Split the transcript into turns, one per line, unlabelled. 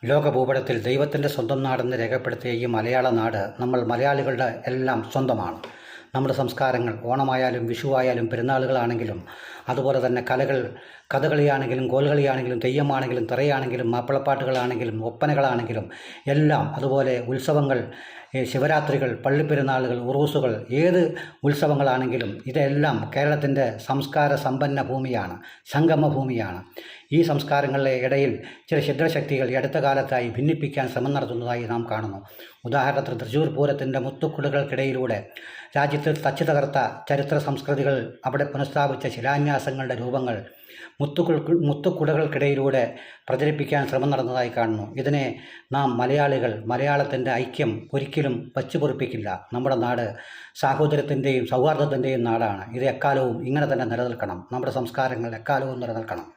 ലോകഭൂപടത്തിൽ ദൈവത്തിൻ്റെ സ്വന്തം നാടെന്ന് രേഖപ്പെടുത്തിയ ഈ മലയാള നാട് നമ്മൾ മലയാളികളുടെ എല്ലാം സ്വന്തമാണ്. നമ്മുടെ സംസ്കാരങ്ങൾ ഓണമായാലും വിഷുവായാലും പെരുന്നാളുകളാണെങ്കിലും അതുപോലെ തന്നെ കലകൾ, കഥകളിയാണെങ്കിലും കോൽകളിയാണെങ്കിലും തെയ്യമാണെങ്കിലും തിറയാണെങ്കിലും മാപ്പിളപ്പാട്ടുകളാണെങ്കിലും ഒപ്പനകളാണെങ്കിലും എല്ലാം, അതുപോലെ ഉത്സവങ്ങൾ, ശിവരാത്രികൾ, പള്ളിപ്പെരുന്നാളുകൾ, ഉറൂസുകൾ, ഏത് ഉത്സവങ്ങളാണെങ്കിലും ഇതെല്ലാം കേരളത്തിൻ്റെ സംസ്കാര സമ്പന്ന ഭൂമിയാണ്, സംഗമ ഭൂമിയാണ്. ഈ സംസ്കാരങ്ങളുടെ ഇടയിൽ ചില ഛിദ്രശക്തികൾ ഈ അടുത്ത കാലത്തായി ഭിന്നിപ്പിക്കാൻ ശ്രമം നടത്തുന്നതായി നാം കാണുന്നു. ഉദാഹരണത്തിന് തൃശ്ശൂർ പൂരത്തിൻ്റെ മുത്തുക്കുടകൾക്കിടയിലൂടെ രാജ്യത്ത് തച്ചു തകർത്ത ചരിത്ര സംസ്കൃതികൾ, അവിടെ പുനഃസ്ഥാപിച്ച ശിലാന്യാസങ്ങളുടെ രൂപങ്ങൾ മുത്തുക്കുടകൾക്കിടയിലൂടെ പ്രചരിപ്പിക്കാൻ ശ്രമം നടന്നതായി കാണുന്നു. ഇതിനെ നാം മലയാളികൾ, മലയാളത്തിൻ്റെ ഐക്യം ഒരിക്കലും വച്ചുപൊറിപ്പിക്കില്ല. നമ്മുടെ നാട് സാഹോദര്യത്തിൻ്റെയും സൗഹാർദ്ദത്തിൻ്റെയും നാടാണ്. ഇത് എക്കാലവും ഇങ്ങനെ തന്നെ നിലനിൽക്കണം. നമ്മുടെ സംസ്കാരങ്ങൾ എക്കാലവും നിലനിൽക്കണം.